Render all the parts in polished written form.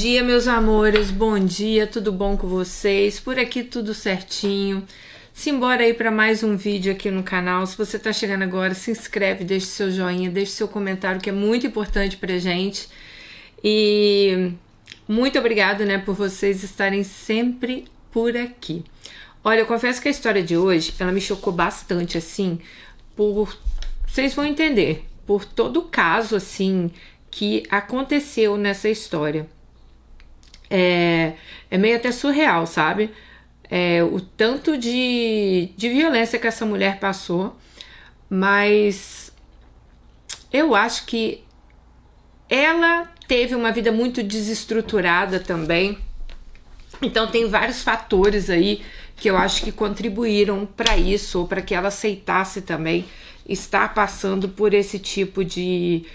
Bom dia, meus amores, bom dia, tudo bom com vocês? Por aqui tudo certinho. Simbora aí para mais um vídeo aqui no canal. Se você tá chegando agora, se inscreve, deixe seu joinha, deixe seu comentário, que é muito importante pra gente. E muito obrigado, né, por vocês estarem sempre por aqui. Olha, eu confesso que a história de hoje, ela me chocou bastante, assim, vocês vão entender, por todo o caso, assim, que aconteceu nessa história. É meio até surreal, sabe? O tanto de violência que essa mulher passou, mas eu acho que ela teve uma vida muito desestruturada também, então tem vários fatores aí que eu acho que contribuíram para isso, ou para que ela aceitasse também estar passando por esse tipo de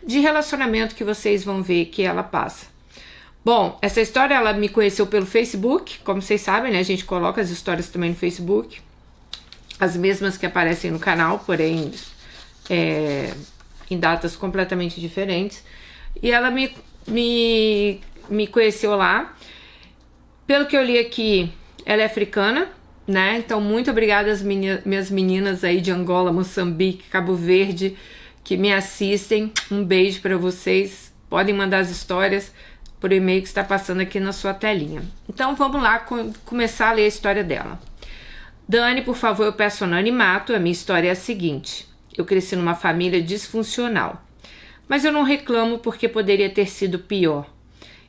relacionamento que vocês vão ver que ela passa. Bom, essa história ela me conheceu pelo Facebook, como vocês sabem, né? A gente coloca as histórias também no Facebook, as mesmas que aparecem no canal, porém em datas completamente diferentes. E ela me conheceu lá. Pelo que eu li aqui, ela é africana, né? Então, muito obrigada às minhas meninas aí de Angola, Moçambique, Cabo Verde, que me assistem. Um beijo para vocês. Podem mandar as histórias por e-mail que está passando aqui na sua telinha. Então vamos lá começar a ler a história dela. Dani, por favor, eu peço anonimato. A minha história é a seguinte: eu cresci numa família disfuncional, mas eu não reclamo porque poderia ter sido pior.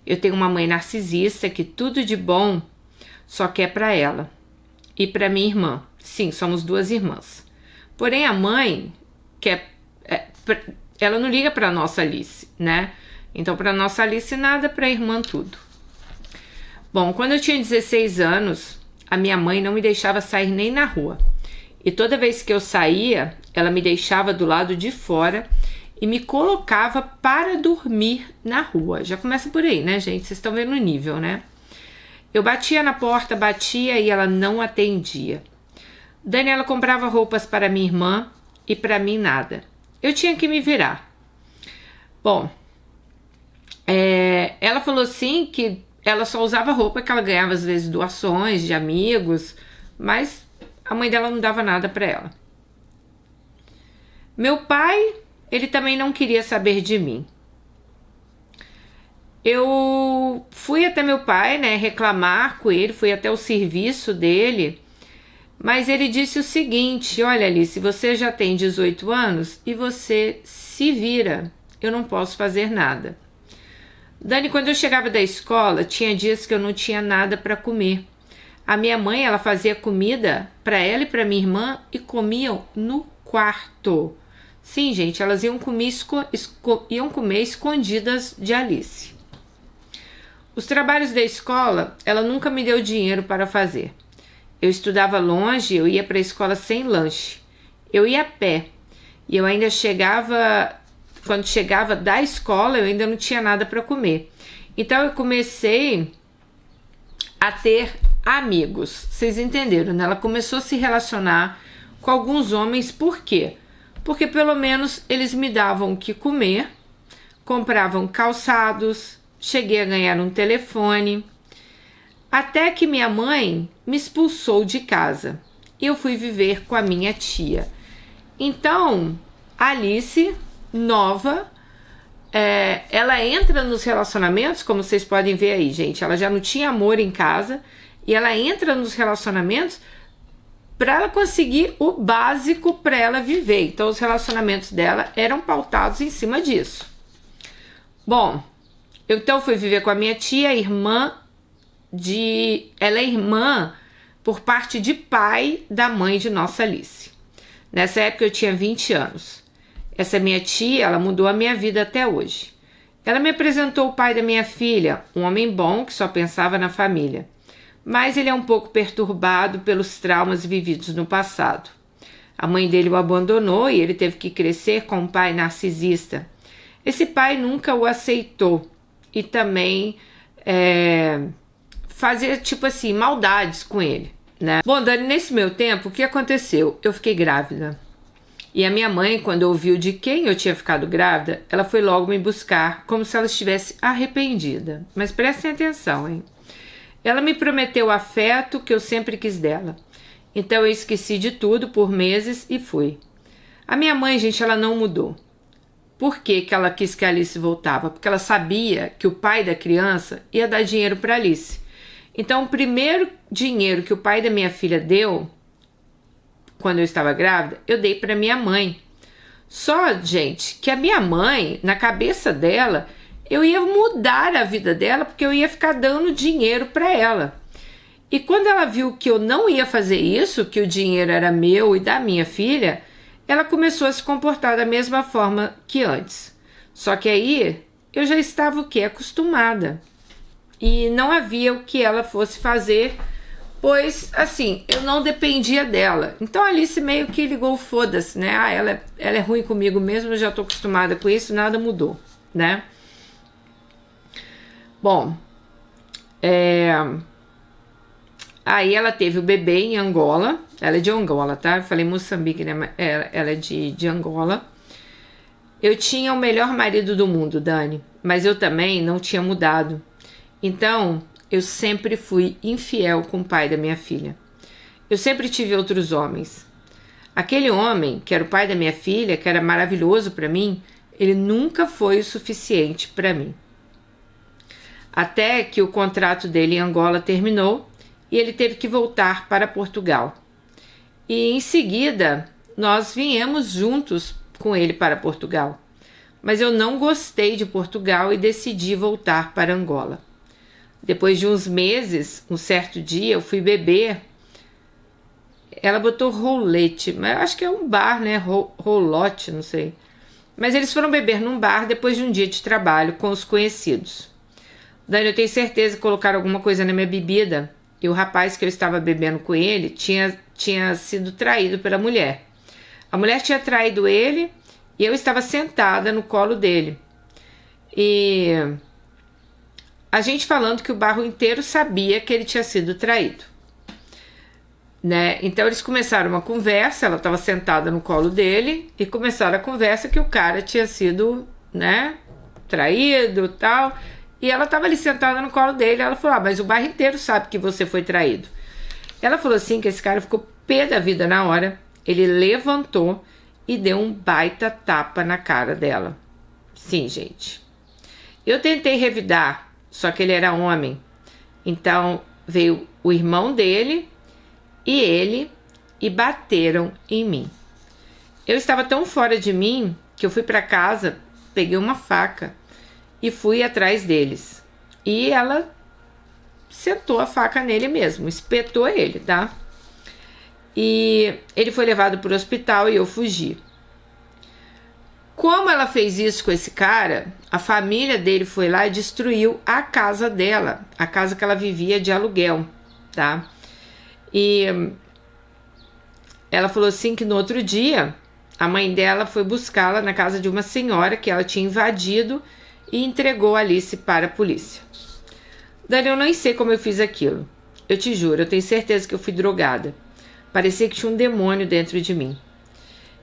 Eu tenho uma mãe narcisista que tudo de bom só quer para ela e para minha irmã. Sim, somos duas irmãs. Porém a mãe ela não liga para nossa Alice, né? Então, para nossa Alice, nada, para a irmã, tudo. Bom, quando eu tinha 16 anos, a minha mãe não me deixava sair nem na rua. E toda vez que eu saía, ela me deixava do lado de fora e me colocava para dormir na rua. Já começa por aí, né, gente? Vocês estão vendo o nível, né? Eu batia na porta, batia e ela não atendia. Daniela comprava roupas para minha irmã e para mim nada. Eu tinha que me virar. Bom, ela falou assim que ela só usava roupa que ela ganhava às vezes doações de amigos, mas a mãe dela não dava nada para ela. Meu pai, ele também não queria saber de mim. Eu fui até meu pai, né, reclamar com ele, fui até o serviço dele, mas ele disse o seguinte: olha, Alice, você já tem 18 anos e você se vira, eu não posso fazer nada. Dani, quando eu chegava da escola, tinha dias que eu não tinha nada para comer. A minha mãe, ela fazia comida para ela e para minha irmã e comiam no quarto. Sim, gente, elas iam comer escondidas de Alice. Os trabalhos da escola, ela nunca me deu dinheiro para fazer. Eu estudava longe, eu ia para a escola sem lanche. Eu ia a pé e eu ainda quando chegava da escola, eu ainda não tinha nada para comer. Então, eu comecei a ter amigos. Vocês entenderam, né? Ela começou a se relacionar com alguns homens. Por quê? Porque pelo menos eles me davam o que comer, compravam calçados, cheguei a ganhar um telefone. Até que minha mãe me expulsou de casa e eu fui viver com a minha tia. Então, Alice, nova, ela entra nos relacionamentos, como vocês podem ver aí, gente, ela já não tinha amor em casa e ela entra nos relacionamentos para ela conseguir o básico para ela viver. Então os relacionamentos dela eram pautados em cima disso. Bom, eu então fui viver com a minha tia, ela é irmã por parte de pai da mãe de nossa Alice. Nessa época eu tinha 20 anos. Essa minha tia, ela mudou a minha vida até hoje. Ela me apresentou o pai da minha filha, um homem bom que só pensava na família. Mas ele é um pouco perturbado pelos traumas vividos no passado. A mãe dele o abandonou e ele teve que crescer com um pai narcisista. Esse pai nunca o aceitou e também fazia, tipo assim, maldades com ele, né? Bom, Dani, nesse meu tempo, o que aconteceu? Eu fiquei grávida. E a minha mãe, quando ouviu de quem eu tinha ficado grávida, ela foi logo me buscar, como se ela estivesse arrependida. Mas prestem atenção, hein? Ela me prometeu o afeto que eu sempre quis dela. Então eu esqueci de tudo por meses e fui. A minha mãe, gente, ela não mudou. Por que que ela quis que a Alice voltava? Porque ela sabia que o pai da criança ia dar dinheiro para Alice. Então o primeiro dinheiro que o pai da minha filha deu, quando eu estava grávida, eu dei para minha mãe. Só, gente, que a minha mãe, na cabeça dela, eu ia mudar a vida dela porque eu ia ficar dando dinheiro para ela. E quando ela viu que eu não ia fazer isso, que o dinheiro era meu e da minha filha, ela começou a se comportar da mesma forma que antes. Só que aí eu já estava o quê? Acostumada. E não havia o que ela fosse fazer, pois, assim, eu não dependia dela. Então a Alice meio que ligou, foda-se, né? Ah, ela é ruim comigo mesmo, eu já tô acostumada com isso, nada mudou, né? Bom, aí ela teve o bebê em Angola. Ela é de Angola, tá? Eu falei Moçambique, né? Ela é de Angola. Eu tinha o melhor marido do mundo, Dani, mas eu também não tinha mudado. Então, eu sempre fui infiel com o pai da minha filha. Eu sempre tive outros homens. Aquele homem, que era o pai da minha filha, que era maravilhoso para mim, ele nunca foi o suficiente para mim. Até que o contrato dele em Angola terminou e ele teve que voltar para Portugal. E em seguida, nós viemos juntos com ele para Portugal. Mas eu não gostei de Portugal e decidi voltar para Angola. Depois de uns meses, um certo dia, eu fui beber. Ela botou rolete, mas eu acho que é um bar, né? Rolote, não sei. Mas eles foram beber num bar depois de um dia de trabalho com os conhecidos. Dani, eu tenho certeza que colocaram alguma coisa na minha bebida. E o rapaz que eu estava bebendo com ele tinha sido traído pela mulher. A mulher tinha traído ele e eu estava sentada no colo dele. E a gente falando que o bairro inteiro sabia que ele tinha sido traído, né? Então eles começaram uma conversa, ela estava sentada no colo dele e começaram a conversa que o cara tinha sido, né, traído e tal. E ela estava ali sentada no colo dele, ela falou, mas o bairro inteiro sabe que você foi traído. Ela falou assim que esse cara ficou pé da vida na hora, ele levantou e deu um baita tapa na cara dela. Sim, gente. Eu tentei revidar, só que ele era homem. Então veio o irmão dele e ele e bateram em mim. Eu estava tão fora de mim que eu fui para casa, peguei uma faca e fui atrás deles. E ela sentou a faca nele mesmo, espetou ele, tá? E ele foi levado para o hospital e eu fugi. Como ela fez isso com esse cara, a família dele foi lá e destruiu a casa dela, a casa que ela vivia de aluguel, tá? E ela falou assim que no outro dia, a mãe dela foi buscá-la na casa de uma senhora que ela tinha invadido e entregou a Alice para a polícia. Dani, eu nem sei como eu fiz aquilo. Eu te juro, eu tenho certeza que eu fui drogada. Parecia que tinha um demônio dentro de mim.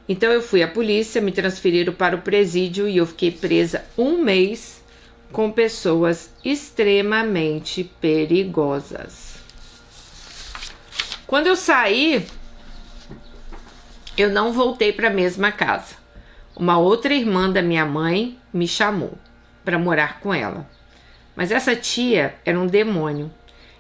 Então eu fui à polícia, me transferiram para o presídio e eu fiquei presa 1 mês com pessoas extremamente perigosas. Quando eu saí, eu não voltei para a mesma casa. Uma outra irmã da minha mãe me chamou para morar com ela. Mas essa tia era um demônio.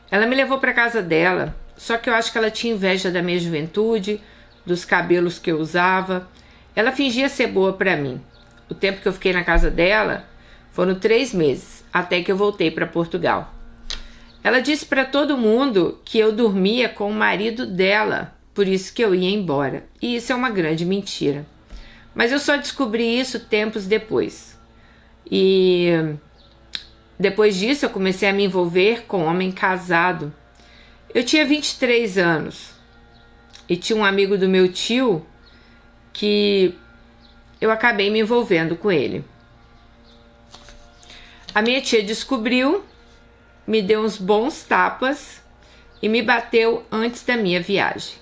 Ela me levou para casa dela, só que eu acho que ela tinha inveja da minha juventude, dos cabelos que eu usava. Ela fingia ser boa para mim. O tempo que eu fiquei na casa dela foram 3 meses, até que eu voltei para Portugal. Ela disse para todo mundo que eu dormia com o marido dela, por isso que eu ia embora. E isso é uma grande mentira. Mas eu só descobri isso tempos depois. E depois disso eu comecei a me envolver com um homem casado. Eu tinha 23 anos e tinha um amigo do meu tio que eu acabei me envolvendo com ele. A minha tia descobriu, me deu uns bons tapas e me bateu antes da minha viagem,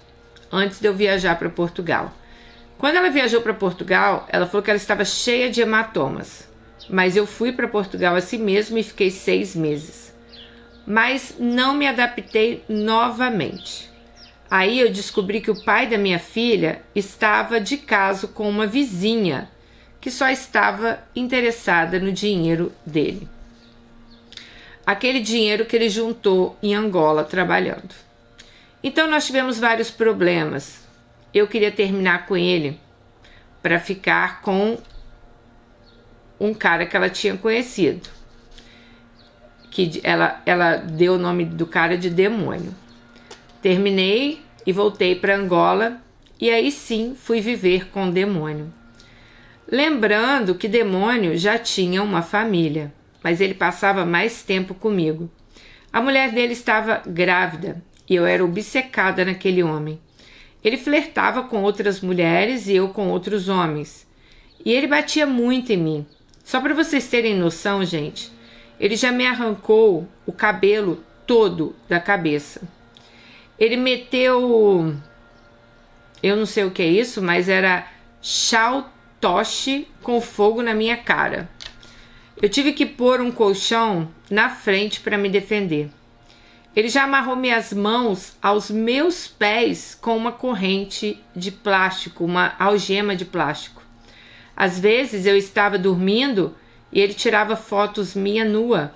antes de eu viajar para Portugal. Quando ela viajou para Portugal, ela falou que ela estava cheia de hematomas. Mas eu fui para Portugal assim mesmo e fiquei 6 meses. Mas não me adaptei novamente. Aí eu descobri que o pai da minha filha estava de caso com uma vizinha que só estava interessada no dinheiro dele. Aquele dinheiro que ele juntou em Angola trabalhando. Então nós tivemos vários problemas. Eu queria terminar com ele para ficar com um cara que ela tinha conhecido. Que ela deu o nome do cara de Demônio. Terminei e voltei para Angola e aí sim fui viver com Demônio. Lembrando que Demônio já tinha uma família, mas ele passava mais tempo comigo. A mulher dele estava grávida e eu era obcecada naquele homem. Ele flertava com outras mulheres e eu com outros homens. E ele batia muito em mim. Só para vocês terem noção, gente, ele já me arrancou o cabelo todo da cabeça. Ele meteu, eu não sei o que é isso, mas era toche com fogo na minha cara. Eu tive que pôr um colchão na frente para me defender. Ele já amarrou minhas mãos aos meus pés com uma corrente de plástico, uma algema de plástico. Às vezes eu estava dormindo e ele tirava fotos minha nua.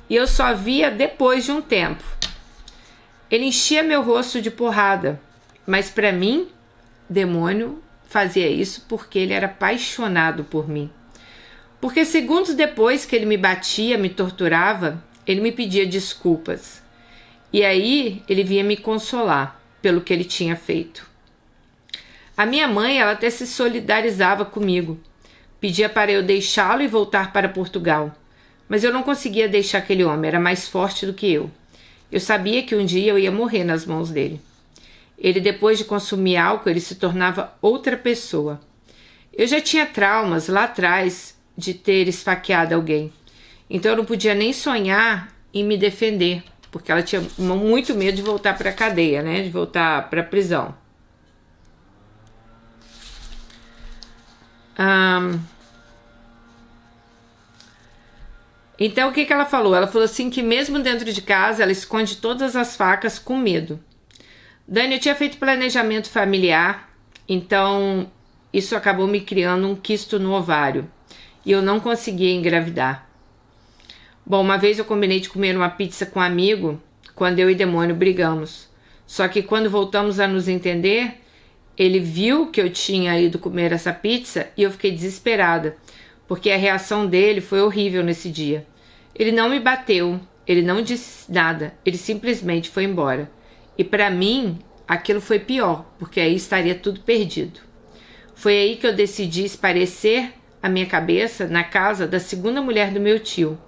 E eu só via depois de um tempo. Ele enchia meu rosto de porrada. Mas para mim, Demônio fazia isso porque ele era apaixonado por mim. Porque segundos depois que ele me batia, me torturava, ele me pedia desculpas. E aí ele vinha me consolar pelo que ele tinha feito. A minha mãe, ela até se solidarizava comigo. Pedia para eu deixá-lo e voltar para Portugal. Mas eu não conseguia deixar aquele homem, era mais forte do que eu. Eu sabia que um dia eu ia morrer nas mãos dele. Ele, depois de consumir álcool, ele se tornava outra pessoa. Eu já tinha traumas lá atrás de ter esfaqueado alguém. Então eu não podia nem sonhar em me defender, porque ela tinha muito medo de voltar para a cadeia, né? De voltar para a prisão. Então o que ela falou? Ela falou assim que mesmo dentro de casa ela esconde todas as facas com medo. Dani, eu tinha feito planejamento familiar, então isso acabou me criando um quisto no ovário e eu não conseguia engravidar. Bom, uma vez eu combinei de comer uma pizza com um amigo quando eu e Demônio brigamos. Só que quando voltamos a nos entender, ele viu que eu tinha ido comer essa pizza e eu fiquei desesperada, porque a reação dele foi horrível nesse dia. Ele não me bateu, ele não disse nada, ele simplesmente foi embora. E para mim, aquilo foi pior, porque aí estaria tudo perdido. Foi aí que eu decidi esparecer a minha cabeça na casa da segunda mulher do meu tio.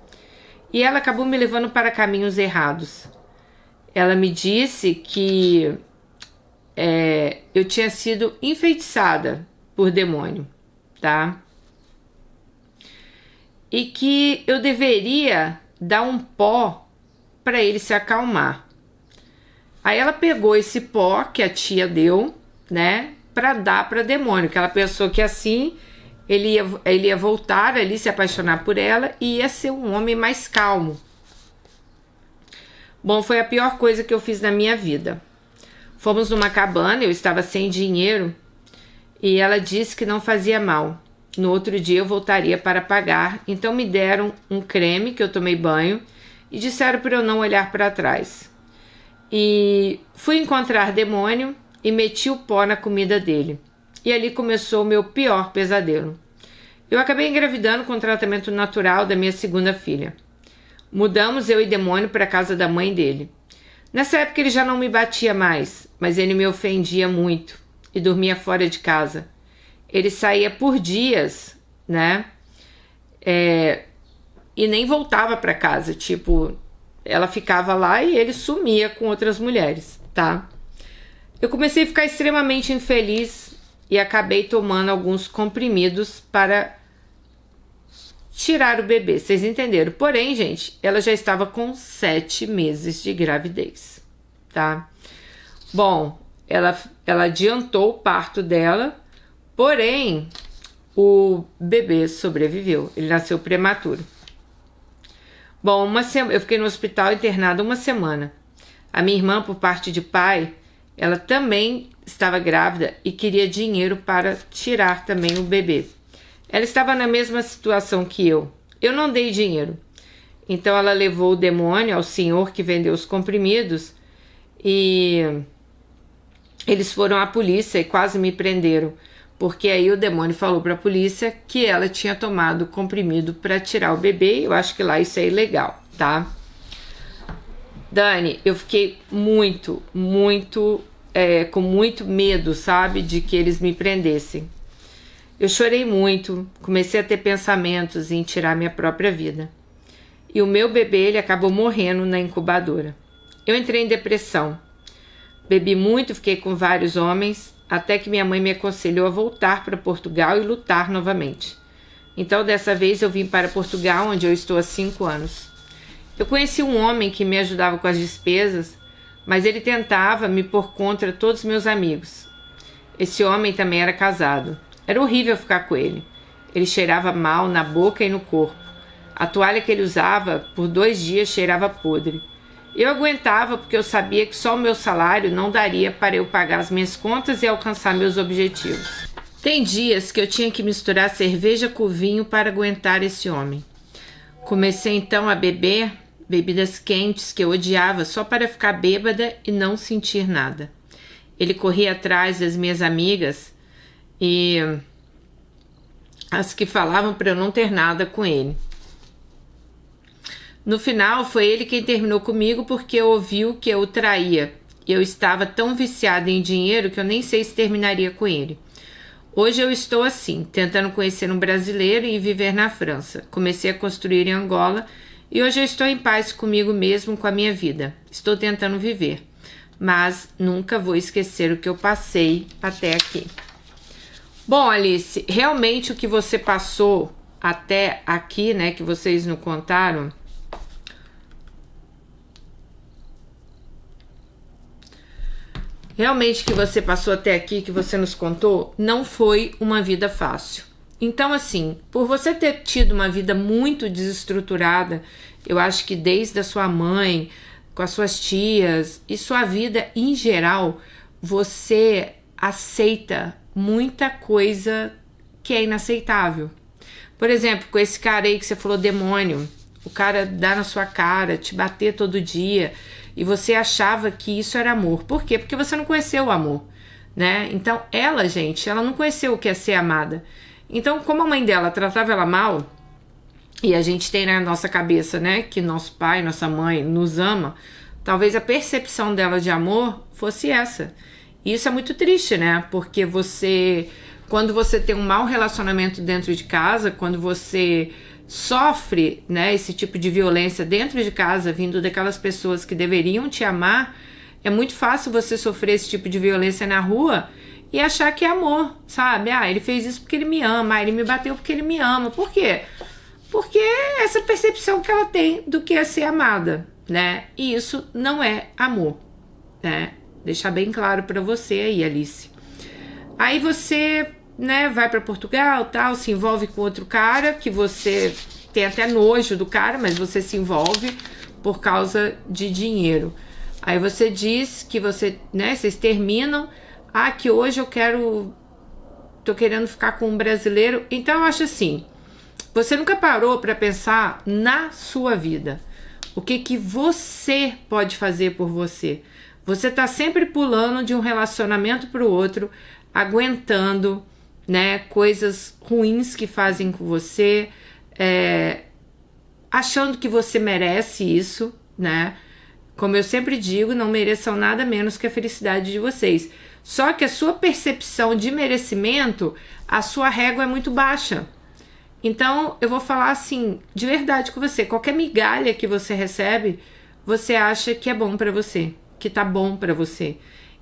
E ela acabou me levando para caminhos errados. Ela me disse que eu tinha sido enfeitiçada por Demônio, tá? E que eu deveria dar um pó para ele se acalmar. Aí ela pegou esse pó que a tia deu, né, para dar para Demônio, que ela pensou que assim ele ia voltar ali, se apaixonar por ela e ia ser um homem mais calmo. Bom, foi a pior coisa que eu fiz na minha vida. Fomos numa cabana, eu estava sem dinheiro e ela disse que não fazia mal. No outro dia eu voltaria para pagar, então me deram um creme que eu tomei banho e disseram para eu não olhar para trás. E fui encontrar Demônio e meti o pó na comida dele. E ali começou o meu pior pesadelo. Eu acabei engravidando com o tratamento natural da minha segunda filha. Mudamos eu e Demônio para a casa da mãe dele. Nessa época ele já não me batia mais, mas ele me ofendia muito e dormia fora de casa. Ele saía por dias, né? E nem voltava para casa, tipo, ela ficava lá e ele sumia com outras mulheres, tá? Eu comecei a ficar extremamente infeliz e acabei tomando alguns comprimidos para tirar o bebê, vocês entenderam? Porém, gente, ela já estava com 7 meses de gravidez, tá? Bom, ela adiantou o parto dela, Porém, o bebê sobreviveu, ele nasceu prematuro. Bom, eu fiquei no hospital internada 1 semana. A minha irmã, por parte de pai, ela também estava grávida e queria dinheiro para tirar também o bebê. Ela estava na mesma situação que eu. Eu não dei dinheiro. Então ela levou o demônio ao senhor que vendeu os comprimidos e eles foram à polícia e quase me prenderam. Porque aí o demônio falou para a polícia que ela tinha tomado comprimido para tirar o bebê. Eu acho que lá isso é ilegal, tá? Dani, eu fiquei com muito medo, sabe? De que eles me prendessem. Eu chorei muito, comecei a ter pensamentos em tirar minha própria vida. E o meu bebê, ele acabou morrendo na incubadora. Eu entrei em depressão. Bebi muito, fiquei com vários homens, até que minha mãe me aconselhou a voltar para Portugal e lutar novamente. Então, dessa vez, eu vim para Portugal, onde eu estou há 5 anos. Eu conheci um homem que me ajudava com as despesas, mas ele tentava me pôr contra todos os meus amigos. Esse homem também era casado. Era horrível ficar com ele. Ele cheirava mal na boca e no corpo. A toalha que ele usava por 2 dias cheirava podre. Eu aguentava porque eu sabia que só o meu salário não daria para eu pagar as minhas contas e alcançar meus objetivos. Tem dias que eu tinha que misturar cerveja com vinho para aguentar esse homem. Comecei então a beber bebidas quentes que eu odiava só para ficar bêbada e não sentir nada. Ele corria atrás das minhas amigas e as que falavam para eu não ter nada com ele. No final, foi ele quem terminou comigo porque ouviu que eu o traía. Eu estava tão viciada em dinheiro que eu nem sei se terminaria com ele. Hoje eu estou assim, tentando conhecer um brasileiro e viver na França. Comecei a construir em Angola e hoje eu estou em paz comigo mesmo, com a minha vida. Estou tentando viver, mas nunca vou esquecer o que eu passei até aqui. Bom, Alice, realmente o que você passou até aqui, né, que vocês não contaram, realmente que você passou até aqui, que você nos contou, não foi uma vida fácil. Então, assim, por você ter tido uma vida muito desestruturada, eu acho que desde a sua mãe, com as suas tias e sua vida em geral, você aceita muita coisa que é inaceitável. Por exemplo, com esse cara aí que você falou, demônio, o cara dá na sua cara, te bater todo dia, e você achava que isso era amor. Por quê? Porque você não conheceu o amor, né? Então ela, gente, ela não conheceu o que é ser amada. Então, como a mãe dela tratava ela mal, e a gente tem na nossa cabeça, né, que nosso pai, nossa mãe nos ama, talvez a percepção dela de amor fosse essa. E isso é muito triste, né? Porque quando você tem um mau relacionamento dentro de casa, quando você sofre, né, esse tipo de violência dentro de casa, vindo daquelas pessoas que deveriam te amar, é muito fácil você sofrer esse tipo de violência na rua e achar que é amor, sabe? Ah, ele fez isso porque ele me ama, ele me bateu porque ele me ama. Por quê? Porque essa percepção que ela tem do que é ser amada, né? E isso não é amor, né? Deixar bem claro pra você aí, Alice. Aí você, né, vai pra Portugal, tal, se envolve com outro cara que você tem até nojo do cara, mas você se envolve por causa de dinheiro. Aí você diz que você, né, vocês terminam, que hoje tô querendo ficar com um brasileiro. Então eu acho assim, você nunca parou pra pensar na sua vida. O que você pode fazer por você? Você tá sempre pulando de um relacionamento pro outro, aguentando, né, coisas ruins que fazem com você, achando que você merece isso, né? Como eu sempre digo, não mereçam nada menos que a felicidade de vocês. Só que a sua percepção de merecimento, a sua régua é muito baixa. Então, eu vou falar assim, de verdade com você, qualquer migalha que você recebe, você acha que é bom pra você, que tá bom pra você.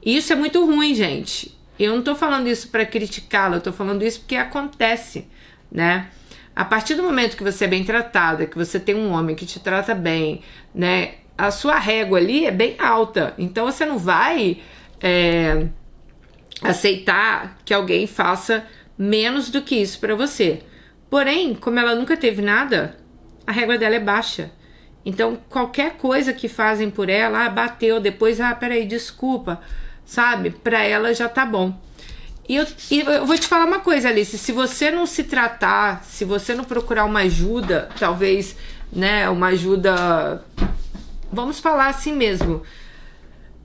E isso é muito ruim, gente. Eu não tô falando isso pra criticá-la, eu tô falando isso porque acontece, né? A partir do momento que você é bem tratada, que você tem um homem que te trata bem, né? A sua régua ali é bem alta. Então, você não vai aceitar que alguém faça menos do que isso para você. Porém, como ela nunca teve nada, a régua dela é baixa. Então, qualquer coisa que fazem por ela, bateu, depois, peraí, desculpa, sabe? Para ela já tá bom. E eu vou te falar uma coisa, Alice, se você não se tratar, se você não procurar uma ajuda, talvez, né, uma ajuda, vamos falar assim mesmo,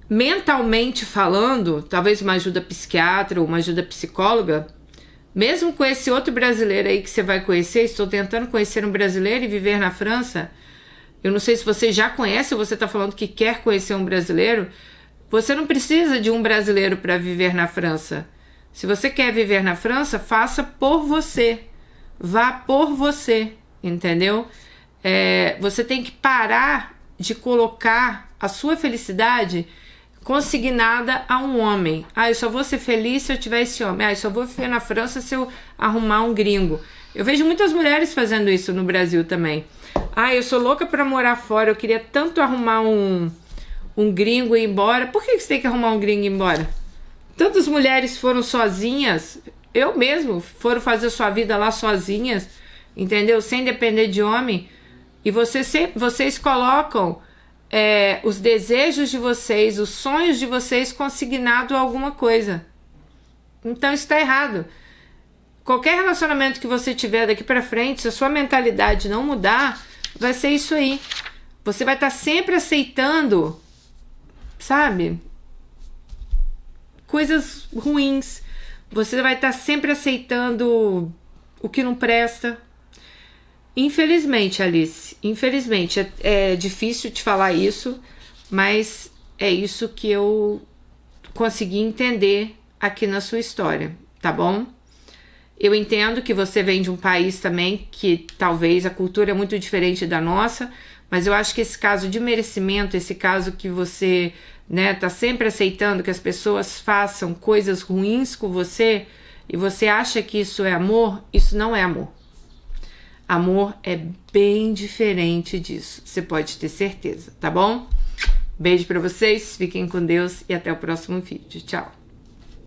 mentalmente falando, talvez uma ajuda psiquiatra ou uma ajuda psicóloga, mesmo com esse outro brasileiro aí que você vai conhecer, estou tentando conhecer um brasileiro e viver na França. Eu não sei se você já conhece ou você está falando que quer conhecer um brasileiro. Você não precisa de um brasileiro para viver na França. Se você quer viver na França, faça por você. Vá por você, entendeu? Você tem que parar de colocar a sua felicidade consignada a um homem. Eu só vou ser feliz se eu tiver esse homem. Eu só vou viver na França se eu arrumar um gringo. Eu vejo muitas mulheres fazendo isso no Brasil também. Eu sou louca pra morar fora, eu queria tanto arrumar um gringo e ir embora. Por que você tem que arrumar um gringo e ir embora? Tantas mulheres foram sozinhas, eu mesmo, foram fazer sua vida lá sozinhas, entendeu? Sem depender de homem. E vocês colocam os desejos de vocês, os sonhos de vocês consignado a alguma coisa. Então isso tá errado. Qualquer relacionamento que você tiver daqui pra frente, se a sua mentalidade não mudar, vai ser isso aí. Você vai estar sempre aceitando, sabe, coisas ruins. Você vai estar sempre aceitando o que não presta. Infelizmente, Alice, infelizmente, é difícil te falar isso, mas é isso que eu consegui entender aqui na sua história, tá bom? Eu entendo que você vem de um país também que talvez a cultura é muito diferente da nossa, mas eu acho que esse caso de merecimento, esse caso que você, né, tá sempre aceitando que as pessoas façam coisas ruins com você e você acha que isso é amor, isso não é amor. Amor é bem diferente disso, você pode ter certeza, tá bom? Beijo pra vocês, fiquem com Deus e até o próximo vídeo. Tchau!